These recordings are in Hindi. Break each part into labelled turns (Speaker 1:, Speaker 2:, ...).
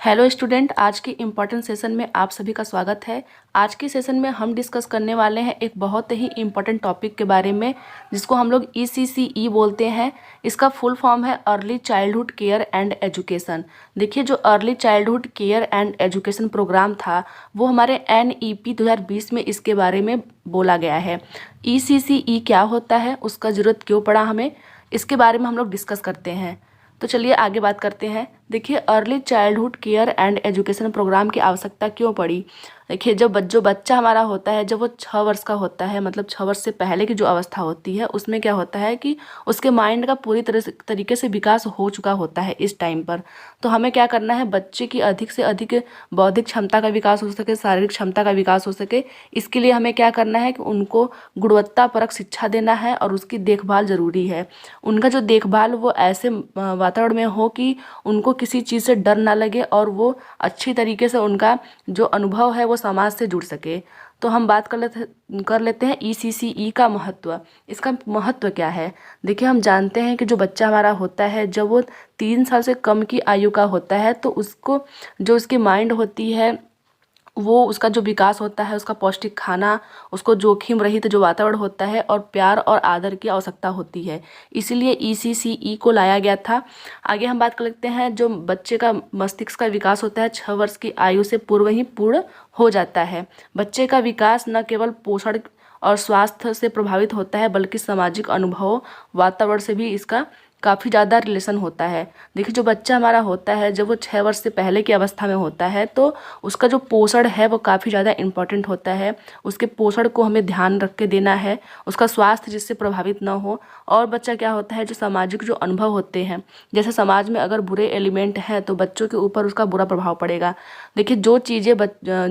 Speaker 1: हेलो स्टूडेंट, आज के इम्पॉर्टेंट सेशन में आप सभी का स्वागत है। आज के सेशन में हम डिस्कस करने वाले हैं एक बहुत ही इम्पॉर्टेंट टॉपिक के बारे में जिसको हम लोग ECCE बोलते हैं। इसका फुल फॉर्म है early childhood care and education. देखिए, जो early childhood care and education programme था वो हमारे NEP 2020 में इसके बारे में बोला गया है। ECCE क्या होता है, उसका ज़रूरत क्यों पड़ा हमें, इसके बारे में हम लोग डिस्कस करते हैं। तो चलिए आगे बात करते हैं। देखिए, early childhood care and education programme की आवश्यकता क्यों पड़ी। देखिए, जो बच्चा हमारा होता है, जब वो 6 वर्ष का होता है, मतलब 6 वर्ष से पहले की जो अवस्था होती है, उसमें क्या होता है कि उसके माइंड का पूरी तरीके से विकास हो चुका होता है इस टाइम पर। तो हमें क्या करना है, बच्चे की अधिक से अधिक बौद्धिक क्षमता का विकास हो सके, शारीरिक क्षमता का विकास हो सके, इसके लिए हमें क्या करना है कि उनको गुणवत्तापरक शिक्षा देना है और उसकी देखभाल ज़रूरी है। उनका जो देखभाल वो ऐसे वातावरण में हो कि उनको किसी चीज़ से डर ना लगे और वो अच्छी तरीके से उनका जो अनुभव है वो समाज से जुड़ सके। तो हम बात कर लेते हैं ECCE का महत्व। इसका महत्व क्या है। देखिए, हम जानते हैं कि जो बच्चा हमारा होता है, जब वो 3 साल से कम की आयु का होता है तो उसको जो उसकी माइंड होती है, वो उसका जो विकास होता है, उसका पौष्टिक खाना, उसको जोखिम रहित जो वातावरण होता है और प्यार और आदर की आवश्यकता होती है। इसीलिए ECCE को लाया गया था। आगे हम बात कर लेते हैं, जो बच्चे का मस्तिष्क का विकास होता है 6 वर्ष की आयु से पूर्व ही पूर्ण हो जाता है। बच्चे का विकास न केवल पोषण और स्वास्थ्य से प्रभावित होता है बल्कि सामाजिक अनुभव, वातावरण से भी इसका काफ़ी ज़्यादा रिलेशन होता है। देखिए, जो बच्चा हमारा होता है, जब वो 6 वर्ष से पहले की अवस्था में होता है तो उसका जो पोषण है वो काफ़ी ज़्यादा इम्पॉर्टेंट होता है। उसके पोषण को हमें ध्यान रख के देना है, उसका स्वास्थ्य जिससे प्रभावित ना हो। और बच्चा क्या होता है, जो सामाजिक जो अनुभव होते हैं, जैसे समाज में अगर बुरे एलिमेंट हैं तो बच्चों के ऊपर उसका बुरा प्रभाव पड़ेगा। देखिए, जो चीज़ें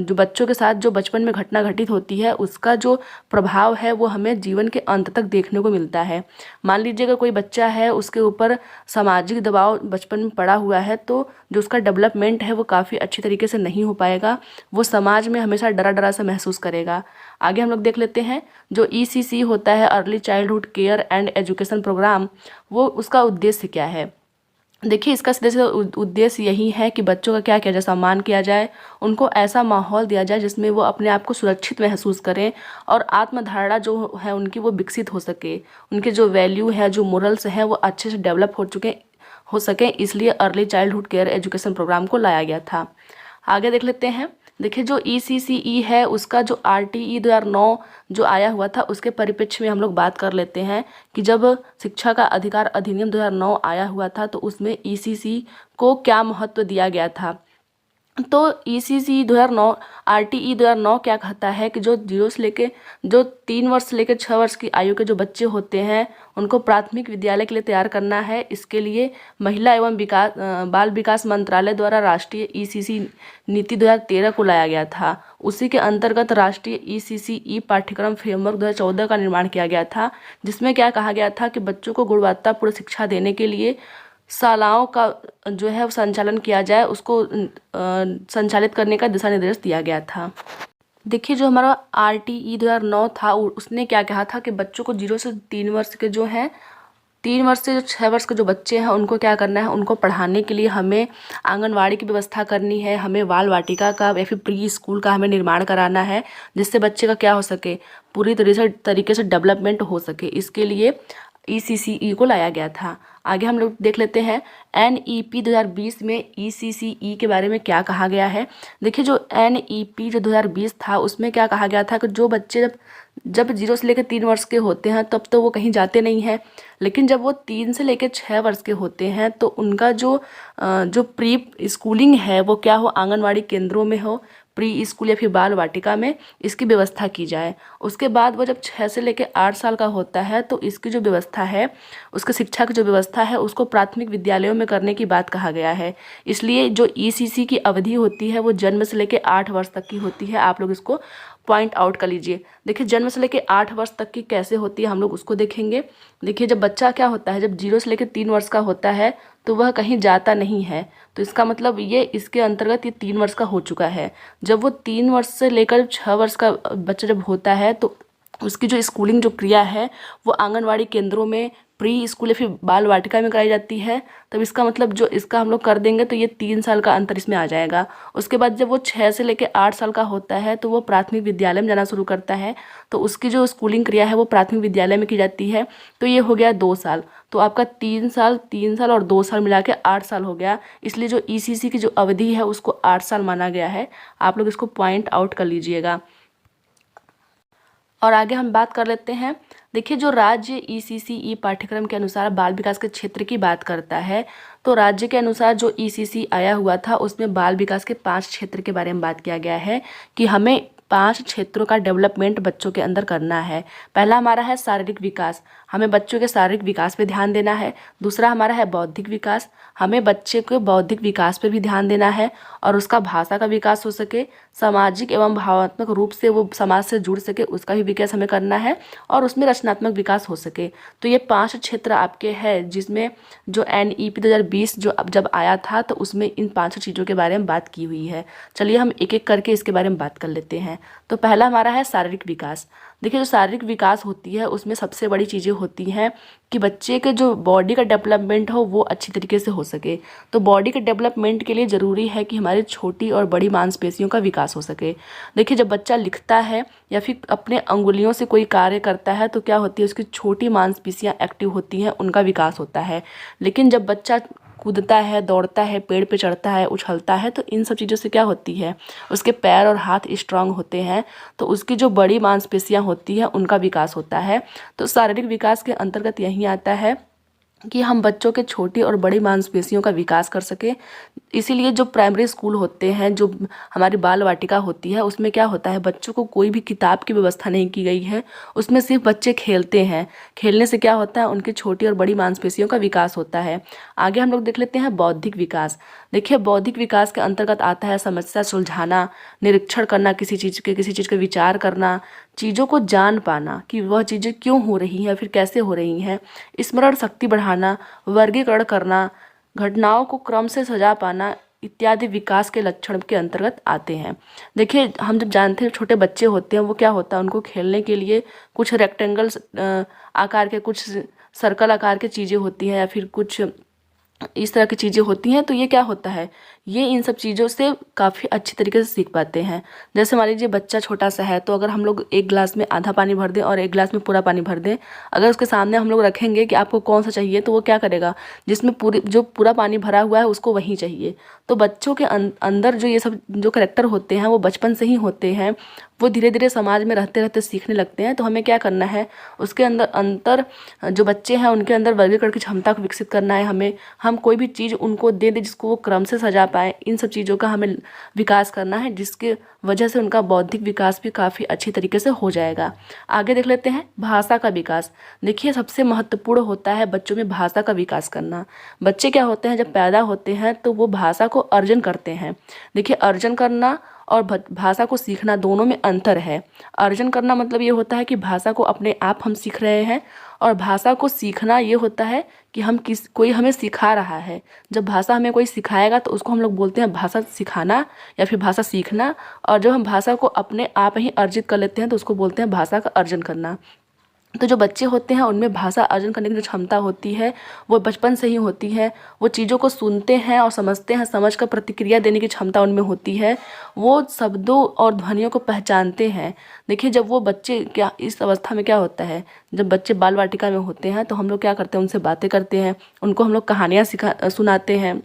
Speaker 1: जो बच्चों के साथ जो बचपन में घटना घटित होती है, उसका जो प्रभाव है वो हमें जीवन के अंत तक देखने को मिलता है। मान लीजिए अगर कोई बच्चा है, उसके ऊपर सामाजिक दबाव बचपन में पड़ा हुआ है तो जो उसका डेवलपमेंट है वो काफ़ी अच्छी तरीके से नहीं हो पाएगा। वो समाज में हमेशा डरा डरा सा महसूस करेगा। आगे हम लोग देख लेते हैं, जो ECC होता है early childhood care and education programme, वो उसका उद्देश्य क्या है। देखिए, इसका सीधे सीधे उद्देश्य यही है कि बच्चों का क्या किया जाए, सम्मान किया जाए, उनको ऐसा माहौल दिया जाए जिसमें वो अपने आप को सुरक्षित महसूस करें और आत्मधारणा जो है उनकी वो विकसित हो सके। उनके जो वैल्यू है, जो मोरल्स हैं, वो अच्छे से डेवलप हो सकें। इसलिए early childhood care education programme को लाया गया था। आगे देख लेते हैं। देखिए, जो ECCE है उसका जो RTE 2009 जो आया हुआ था, उसके परिप्रेक्ष्य में हम लोग बात कर लेते हैं कि जब शिक्षा का अधिकार अधिनियम 2009 आया हुआ था तो उसमें ECC को क्या महत्व दिया गया था। तो ECC 2009 RTE 2009 क्या कहता है कि जो 3 वर्ष से लेकर 6 वर्ष की आयु के जो बच्चे होते हैं उनको प्राथमिक विद्यालय के लिए तैयार करना है। इसके लिए महिला एवं बाल विकास मंत्रालय द्वारा राष्ट्रीय ECC नीति 2013 को लाया गया था। उसी के अंतर्गत राष्ट्रीय ECCE पाठ्यक्रम फ्रेमवर्क 2014 का निर्माण किया गया था, जिसमें क्या कहा गया था कि बच्चों को गुणवत्तापूर्ण शिक्षा देने के लिए शालाओं का जो है संचालन किया जाए, उसको संचालित करने का दिशा निर्देश दिया गया था। देखिए, जो हमारा RTE 2009 था उसने क्या कहा था कि बच्चों को 0 से 3 वर्ष के जो हैं, 3 वर्ष से जो 6 वर्ष के जो बच्चे हैं उनको क्या करना है, उनको पढ़ाने के लिए हमें आंगनवाड़ी की व्यवस्था करनी है, हमें बाल वाटिका का या फिर प्री स्कूल का हमें निर्माण कराना है, जिससे बच्चे का क्या हो सके, पूरी तरीके से डेवलपमेंट हो सके। इसके लिए ECCE को लाया गया था। आगे हम लोग देख लेते हैं NEP 2020 में ECCE के बारे में क्या कहा गया है। देखिए, जो NEP जो 2020 था उसमें क्या कहा गया था कि जो बच्चे जब 0 से लेकर 3 वर्ष के होते हैं तब तो वो कहीं जाते नहीं हैं, लेकिन जब वो 3 से लेकर 6 वर्ष के होते हैं तो उनका जो प्री स्कूलिंग है वो क्या हो, आंगनवाड़ी केंद्रों में हो, प्री स्कूल या फिर बाल वाटिका में इसकी व्यवस्था की जाए। उसके बाद वो जब 6 से लेकर 8 साल का होता है तो इसकी जो व्यवस्था है, उसकी शिक्षा की जो व्यवस्था है, उसको प्राथमिक विद्यालयों में करने की बात कहा गया है। इसलिए जो ECC की अवधि होती है वो जन्म से लेकर 8 वर्ष तक की होती है। आप लोग इसको पॉइंट आउट कर लीजिए। देखिए, जन्म से लेकर 8 वर्ष तक की कैसे होती है हम लोग उसको देखेंगे। देखिए, जब बच्चा क्या होता है, जब 0 से लेकर 3 वर्ष का होता है तो वह कहीं जाता नहीं है, तो इसका मतलब ये इसके अंतर्गत ये 3 वर्ष का हो चुका है। जब वो 3 वर्ष से लेकर 6 वर्ष का बच्चा जब होता है तो उसकी जो स्कूलिंग जो क्रिया है वो आंगनवाड़ी केंद्रों में, प्री स्कूल या फिर बाल वाटिका में कराई जाती है। तब इसका मतलब जो इसका हम लोग कर देंगे तो ये 3 साल का अंतर इसमें आ जाएगा। उसके बाद जब वो 6 से लेकर 8 साल का होता है तो वो प्राथमिक विद्यालय में जाना शुरू करता है। तो उसकी जो स्कूलिंग क्रिया है वो प्राथमिक विद्यालय में की जाती है। तो ये हो गया 2 साल। तो आपका 3 साल, 3 साल और 2 साल मिला के 8 साल हो गया। इसलिए जो ईसीसी की जो अवधि है उसको 8 साल माना गया है। आप लोग इसको पॉइंट आउट कर लीजिएगा। और आगे हम बात कर लेते हैं। देखिए, जो राज्य ईसीसी पाठ्यक्रम के अनुसार बाल विकास के क्षेत्र की बात करता है, तो राज्य के अनुसार जो ईसीसी आया हुआ था उसमें बाल विकास के 5 क्षेत्र के बारे में बात किया गया है कि हमें 5 क्षेत्रों का डेवलपमेंट बच्चों के अंदर करना है। पहला हमारा है शारीरिक विकास, हमें बच्चों के शारीरिक विकास पे ध्यान देना है। दूसरा हमारा है बौद्धिक विकास, हमें बच्चे के बौद्धिक विकास पे भी ध्यान देना है और उसका भाषा का विकास हो सके, सामाजिक एवं भावनात्मक रूप से वो समाज से जुड़ सके, उसका भी विकास हमें करना है और उसमें रचनात्मक विकास हो सके। तो ये 5 क्षेत्र आपके हैं, जिसमें जो NEP 2020 जो अब जब आया था तो उसमें इन 5 चीज़ों के बारे में बात की हुई है। चलिए हम एक एक करके इसके बारे में बात कर लेते हैं। तो पहला हमारा है शारीरिक विकास। देखिए, जो शारीरिक विकास होती है उसमें सबसे बड़ी चीज़ें होती हैं कि बच्चे के जो बॉडी का डेवलपमेंट हो वो अच्छी तरीके से हो सके। तो बॉडी के डेवलपमेंट के लिए ज़रूरी है कि हमारी छोटी और बड़ी मांसपेशियों का विकास हो सके। देखिए, जब बच्चा लिखता है या फिर अपने अंगुलियों से कोई कार्य करता है तो क्या होती है, उसकी छोटी मांसपेशियाँ एक्टिव होती हैं, उनका विकास होता है। लेकिन जब बच्चा कूदता है, दौड़ता है, पेड़ पे चढ़ता है, उछलता है, तो इन सब चीज़ों से क्या होती है, उसके पैर और हाथ स्ट्रांग होते हैं, तो उसकी जो बड़ी मांसपेशियाँ होती हैं उनका विकास होता है। तो शारीरिक विकास के अंतर्गत यही आता है कि हम बच्चों के छोटी और बड़ी मांसपेशियों का विकास कर सके। इसीलिए जो प्राइमरी स्कूल होते हैं, जो हमारी बाल वाटिका होती है, उसमें क्या होता है, बच्चों को कोई भी किताब की व्यवस्था नहीं की गई है, उसमें सिर्फ बच्चे खेलते हैं। खेलने से क्या होता है, उनकी छोटी और बड़ी मांसपेशियों का विकास होता है। आगे हम लोग देख लेते हैं बौद्धिक विकास। देखिए, बौद्धिक विकास के अंतर्गत आता है समस्या सुलझाना, निरीक्षण करना, किसी चीज़ का विचार करना, चीज़ों को जान पाना कि वह चीज़ें क्यों हो रही हैं, फिर कैसे हो रही हैं, स्मरण शक्ति बढ़ाना, वर्गीकरण करना, घटनाओं को क्रम से सजा पाना इत्यादि विकास के लक्षण के अंतर्गत आते हैं। देखिए, हम जब जानते हैं छोटे बच्चे होते हैं, वो क्या होता है, उनको खेलने के लिए कुछ रेक्टेंगल्स आकार के, कुछ सर्कल आकार की चीज़ें होती हैं या फिर कुछ इस तरह की चीज़ें होती हैं। तो ये क्या होता है, ये इन सब चीज़ों से काफ़ी अच्छी तरीके से सीख पाते हैं। जैसे मान लीजिए बच्चा छोटा सा है, तो अगर हम लोग एक गिलास में आधा पानी भर दें और एक गिलास में पूरा पानी भर दें, अगर उसके सामने हम लोग रखेंगे कि आपको कौन सा चाहिए, तो वो क्या करेगा, जिसमें जो पूरा पानी भरा हुआ है उसको वही चाहिए। तो बच्चों के अंदर जो ये सब जो करैक्टर होते हैं वो बचपन से ही होते हैं, वो धीरे धीरे समाज में रहते रहते सीखने लगते हैं। तो हमें क्या करना है, उसके अंदर जो बच्चे हैं उनके अंदर वर्गीकरण की क्षमता को विकसित करना है। हम कोई भी चीज़ उनको दे दें जिसको वो क्रम से सजा पाए, इन सब चीज़ों का हमें विकास करना है, जिसके वजह से उनका बौद्धिक विकास भी काफ़ी अच्छी तरीके से हो जाएगा। आगे देख लेते हैं भाषा का विकास। देखिए, सबसे महत्वपूर्ण होता है बच्चों में भाषा का विकास करना। बच्चे क्या होते हैं, जब पैदा होते हैं तो वो भाषा को अर्जन करते हैं। देखिए, अर्जन करना और भाषा को सीखना दोनों में अंतर है। अर्जन करना मतलब ये होता है कि भाषा को अपने आप हम सीख रहे हैं, और भाषा को सीखना ये होता है कि कोई हमें सिखा रहा है। जब भाषा हमें कोई सिखाएगा तो उसको हम लोग बोलते हैं भाषा सिखाना या फिर भाषा सीखना, और जब हम भाषा को अपने आप ही अर्जित कर लेते हैं तो उसको बोलते हैं भाषा का अर्जन करना। तो जो बच्चे होते हैं उनमें भाषा अर्जन करने की जो क्षमता होती है वो बचपन से ही होती है। वो चीज़ों को सुनते हैं और समझते हैं, समझ कर प्रतिक्रिया देने की क्षमता उनमें होती है। वो शब्दों और ध्वनियों को पहचानते हैं। देखिए, जब वो बच्चे क्या इस अवस्था में क्या होता है, जब बच्चे बाल वाटिका में होते हैं तो हम लोग क्या करते हैं, उनसे बातें करते हैं, उनको हम लोग कहानियाँ सुनाते हैं,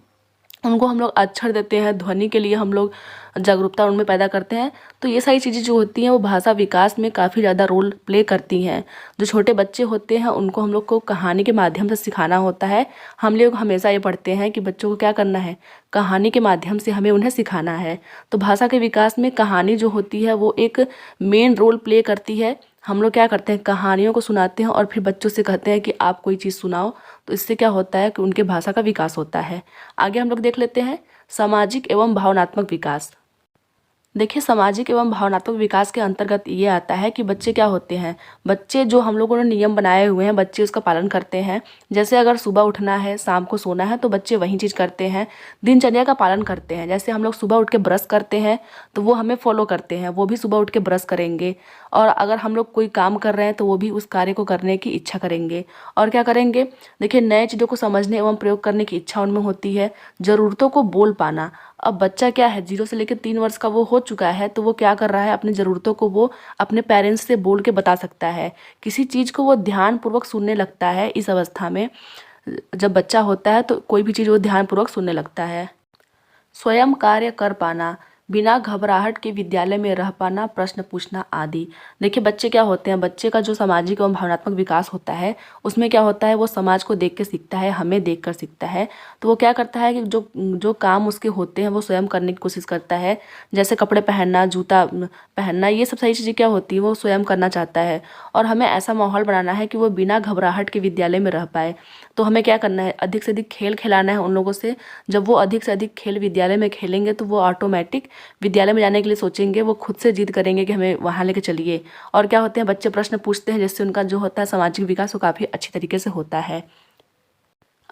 Speaker 1: उनको हम लोग अक्षर देते हैं, ध्वनि के लिए हम लोग जागरूकता उनमें पैदा करते हैं। तो ये सारी चीज़ें जो होती हैं वो भाषा विकास में काफ़ी ज़्यादा रोल प्ले करती हैं। जो छोटे बच्चे होते हैं उनको हम लोग को कहानी के माध्यम से सिखाना होता है। हम लोग हमेशा ये पढ़ते हैं कि बच्चों को क्या करना है, कहानी के माध्यम से हमें उन्हें सिखाना है। तो भाषा के विकास में कहानी जो होती है वो एक मेन रोल प्ले करती है। हम लोग क्या करते हैं, कहानियों को सुनाते हैं और फिर बच्चों से कहते हैं कि आप कोई चीज़ सुनाओ। तो इससे क्या होता है कि उनके भाषा का विकास होता है। आगे हम लोग देख लेते हैं सामाजिक एवं भावनात्मक विकास। देखिए, सामाजिक एवं भावनात्मक विकास के अंतर्गत ये आता है कि बच्चे क्या होते हैं, बच्चे जो हम लोगों ने नियम बनाए हुए हैं बच्चे उसका पालन करते हैं। जैसे अगर सुबह उठना है, शाम को सोना है, तो बच्चे वही चीज़ करते हैं, दिनचर्या का पालन करते हैं। जैसे हम लोग सुबह उठ के ब्रश करते हैं तो वो हमें फॉलो करते हैं, वो भी सुबह उठ के ब्रश करेंगे। और अगर हम लोग कोई काम कर रहे हैं तो वो भी उस कार्य को करने की इच्छा करेंगे। और क्या करेंगे, देखिए, नए चीज़ों को समझने एवं प्रयोग करने की इच्छा उनमें होती है। ज़रूरतों को बोल पाना, अब बच्चा क्या है, 0 से लेकर 3 वर्ष का वो हो चुका है, तो वो क्या कर रहा है, अपनी ज़रूरतों को वो अपने पेरेंट्स से बोल के बता सकता है। किसी चीज़ को वो ध्यानपूर्वक सुनने लगता है। इस अवस्था में जब बच्चा होता है तो कोई भी चीज़ वो ध्यानपूर्वक सुनने लगता है। स्वयं कार्य कर पाना, बिना घबराहट के विद्यालय में रह पाना, प्रश्न पूछना आदि। देखिए, बच्चे क्या होते हैं, बच्चे का जो सामाजिक एवं भावनात्मक विकास होता है उसमें क्या होता है, वो समाज को देख के सीखता है, हमें देख कर सीखता है। तो वो क्या करता है कि जो जो काम उसके होते हैं वो स्वयं करने की कोशिश करता है। जैसे कपड़े पहनना, जूता पहनना, ये सब सारी चीज़ें क्या होती हैं, वो स्वयं करना चाहता है। और हमें ऐसा माहौल बनाना है कि वो बिना घबराहट के विद्यालय में रह पाए। तो हमें क्या करना है, अधिक से अधिक खेल खिलाना है उन लोगों से। जब वो अधिक से अधिक खेल विद्यालय में खेलेंगे तो वो ऑटोमेटिक विद्यालय में जाने के लिए सोचेंगे, वो खुद से जिद करेंगे कि हमें वहाँ लेके चलिए। और क्या होते हैं, बच्चे प्रश्न पूछते हैं, जिससे उनका जो होता है सामाजिक विकास वो काफ़ी अच्छी तरीके से होता है।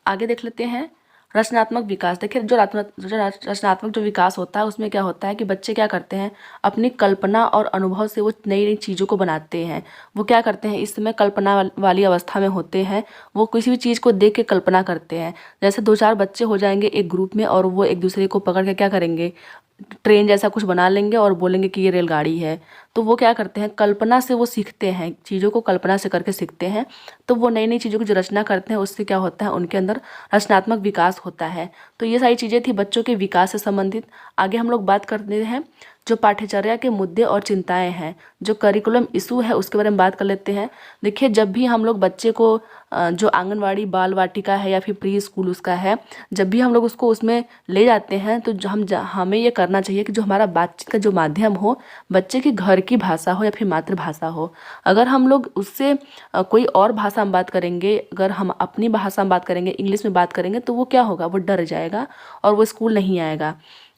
Speaker 1: आगे देख लेते हैं रचनात्मक विकास। देखिए, रचनात्मक जो विकास होता है उसमें क्या होता है कि बच्चे क्या करते हैं, अपनी कल्पना और अनुभव से वो नई नई चीज़ों को बनाते हैं। वो क्या करते हैं, इस समय कल्पना वाली अवस्था में होते हैं। वो किसी भी चीज़ को देख के कल्पना करते हैं। जैसे 2-4 बच्चे हो जाएंगे एक ग्रुप में और वो एक दूसरे को पकड़ के क्या करेंगे, ट्रेन जैसा कुछ बना लेंगे और बोलेंगे कि ये रेलगाड़ी है। तो वो क्या करते हैं, कल्पना से वो सीखते हैं, चीज़ों को कल्पना से करके सीखते हैं। तो वो नई नई चीज़ों की जो रचना करते हैं उससे क्या होता है, उनके अंदर रचनात्मक विकास होता है। तो ये सारी चीज़ें थी बच्चों के विकास से संबंधित। आगे हम लोग बात करते हैं जो पाठ्यचर्या के मुद्दे और चिंताएं हैं, जो करिकुलम इशू है उसके बारे में बात कर लेते हैं। देखिए, जब भी हम लोग बच्चे को जो आंगनवाड़ी बाल वाटिका है या फिर प्री स्कूल उसका है, जब भी हम लोग उसको उसमें ले जाते हैं तो हमें ये करना चाहिए कि जो हमारा बातचीत का जो माध्यम हो, बच्चे की घर की भाषा हो या फिर मातृभाषा हो। अगर हम लोग उससे कोई और भाषा में बात करेंगे, अगर हम अपनी भाषा में बात करेंगे, इंग्लिश में बात करेंगे, तो वो क्या होगा, वो डर जाएगा और वो स्कूल नहीं आएगा।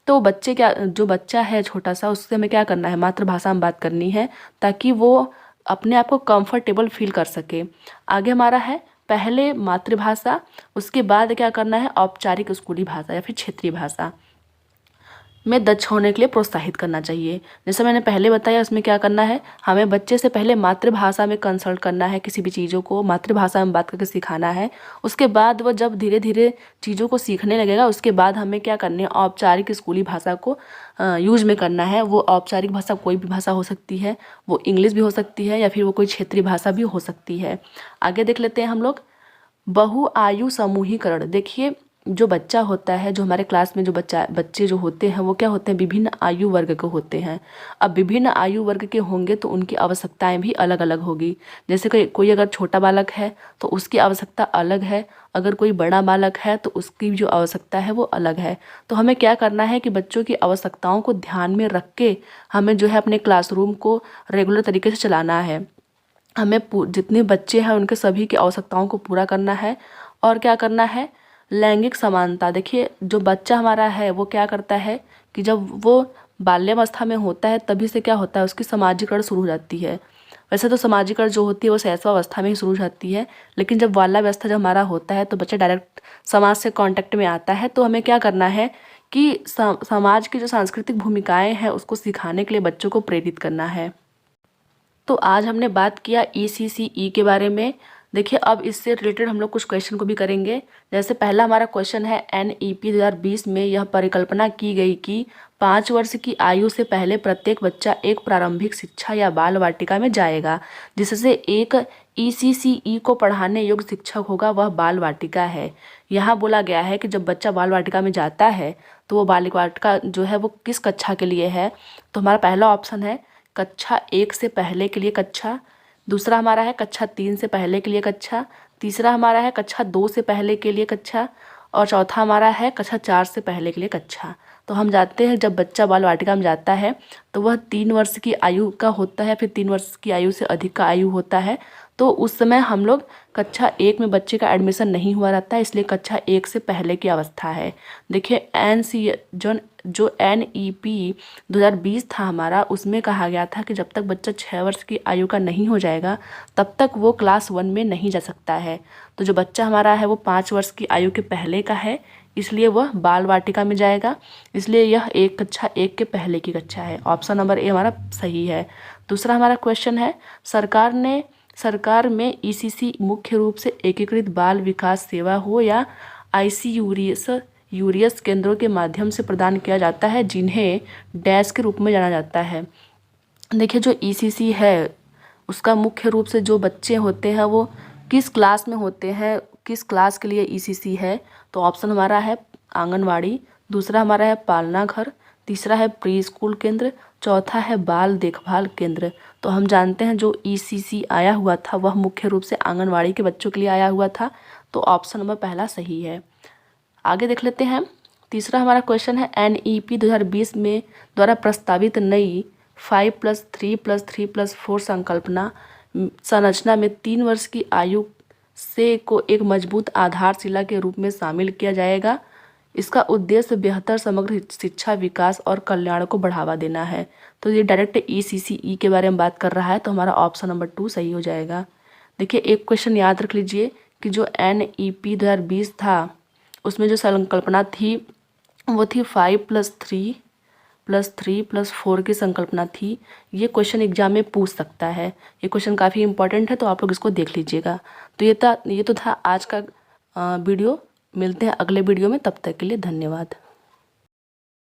Speaker 1: तो बच्चे क्या, जो बच्चा है छोटा सा, उससे हमें क्या करना है, मातृभाषा में बात करनी है, ताकि वो अपने आप को कंफर्टेबल फील कर सके। आगे हमारा है पहले मातृभाषा, उसके बाद क्या करना है, औपचारिक स्कूली भाषा या फिर क्षेत्रीय भाषा में दक्ष होने के लिए प्रोत्साहित करना चाहिए। जैसे मैंने पहले बताया, उसमें क्या करना है, हमें बच्चे से पहले मातृभाषा में कंसल्ट करना है, किसी भी चीज़ों को मातृभाषा में बात करके सिखाना है। उसके बाद वो जब धीरे धीरे चीज़ों को सीखने लगेगा, उसके बाद हमें क्या करनी है, औपचारिक स्कूली भाषा को यूज में करना है। वो औपचारिक भाषा कोई भी भाषा हो सकती है, वो इंग्लिश भी हो सकती है या फिर वो कोई क्षेत्रीय भाषा भी हो सकती है। आगे देख लेते हैं हम लोग बहुआयु समूहीकरण। देखिए, जो बच्चा होता है, जो हमारे क्लास में जो बच्चे जो होते हैं वो क्या होते हैं, विभिन्न आयु वर्ग के होते हैं। अब विभिन्न आयु वर्ग के होंगे तो उनकी आवश्यकताएं भी अलग अलग होगी। जैसे कोई अगर छोटा बालक है तो उसकी आवश्यकता अलग है, अगर कोई बड़ा बालक है तो उसकी जो आवश्यकता है वो अलग है। तो हमें क्या करना है कि बच्चों की आवश्यकताओं को ध्यान में रख के हमें जो है अपने क्लासरूम को रेगुलर तरीके से चलाना है। हमें जितने बच्चे हैं उनके सभी की आवश्यकताओं को पूरा करना है। और क्या करना है, लैंगिक समानता। देखिए, जो बच्चा हमारा है वो क्या करता है कि जब वो बाल्यावस्था में होता है तभी से क्या होता है, उसकी सामाजिकरण शुरू हो जाती है। वैसे तो सामाजिकरण जो होती है वो शैशवावस्था में ही शुरू हो जाती है, लेकिन जब बाल्यावस्था जब हमारा होता है तो बच्चा डायरेक्ट समाज से कांटेक्ट में आता है। तो हमें क्या करना है कि समाज की जो सांस्कृतिक भूमिकाएं हैं उसको सिखाने के लिए बच्चों को प्रेरित करना है। तो आज हमने बात किया ECCE के बारे में। देखिए, अब इससे रिलेटेड हम लोग कुछ क्वेश्चन को भी करेंगे। जैसे पहला हमारा क्वेश्चन है, NEP 2020 में यह परिकल्पना की गई कि 5 वर्ष की आयु से पहले प्रत्येक बच्चा एक प्रारंभिक शिक्षा या बाल वाटिका में जाएगा, जिससे एक ECCE को पढ़ाने योग्य शिक्षक होगा, वह बाल वाटिका है। यहाँ बोला गया है कि जब बच्चा बाल वाटिका में जाता है तो वो बाल वाटिका जो है वो किस कक्षा के लिए है। तो हमारा पहला ऑप्शन है कक्षा 1 से पहले के लिए कक्षा, दूसरा हमारा है कक्षा 3 से पहले के लिए कक्षा, तीसरा हमारा है कक्षा 2 से पहले के लिए कक्षा, और चौथा हमारा है कक्षा 4 से पहले के लिए कक्षा। तो हम जानते हैं जब बच्चा बाल वाटिका में जाता है तो वह 3 वर्ष की आयु का होता है, फिर 3 वर्ष की आयु से अधिक का आयु होता है। तो उस समय हम लोग कक्षा 1 में बच्चे का एडमिशन नहीं हुआ रहता है, इसलिए कक्षा 1 से पहले की अवस्था है। देखिए जो NEP 2020 था हमारा, उसमें कहा गया था कि जब तक बच्चा 6 वर्ष की आयु का नहीं हो जाएगा तब तक वो क्लास 1 में नहीं जा सकता है। तो जो बच्चा हमारा है वो 5 वर्ष की आयु के पहले का है, इसलिए वह बाल वाटिका में जाएगा, इसलिए यह कक्षा 1 के पहले की कक्षा है। ऑप्शन नंबर ए हमारा सही है। दूसरा हमारा क्वेश्चन है, सरकार में ECC मुख्य रूप से एकीकृत बाल विकास सेवा हो या यूरियस केंद्रों के माध्यम से प्रदान किया जाता है, जिन्हें डैश के रूप में जाना जाता है। देखिए जो ECC है उसका मुख्य रूप से जो बच्चे होते हैं वो किस क्लास में होते हैं, किस क्लास के लिए ECC है, तो ऑप्शन हमारा है आंगनवाड़ी, दूसरा हमारा है पालना घर, तीसरा है प्री स्कूल केंद्र, चौथा है बाल देखभाल केंद्र। तो हम जानते हैं जो ECC आया हुआ था वह मुख्य रूप से आंगनवाड़ी के बच्चों के लिए आया हुआ था, तो ऑप्शन नंबर पहला सही है। आगे देख लेते हैं। तीसरा हमारा क्वेश्चन है, NEP 2020 में द्वारा प्रस्तावित नई 5+3+3+4 संरचना में 3 वर्ष की आयु से को एक मजबूत आधारशिला के रूप में शामिल किया जाएगा। इसका उद्देश्य बेहतर समग्र शिक्षा, विकास और कल्याण को बढ़ावा देना है। तो ये डायरेक्ट ECCE के बारे में बात कर रहा है, तो हमारा ऑप्शन नंबर 2 सही हो जाएगा। देखिए एक क्वेश्चन याद रख लीजिए कि जो NEP 2020 था उसमें जो संकल्पना थी वो थी 5+3+3+4 की संकल्पना थी। ये क्वेश्चन एग्जाम में पूछ सकता है, ये क्वेश्चन काफ़ी इंपॉर्टेंट है, तो आप लोग इसको देख लीजिएगा। तो ये तो था आज का वीडियो। मिलते हैं अगले वीडियो में, तब तक के लिए धन्यवाद।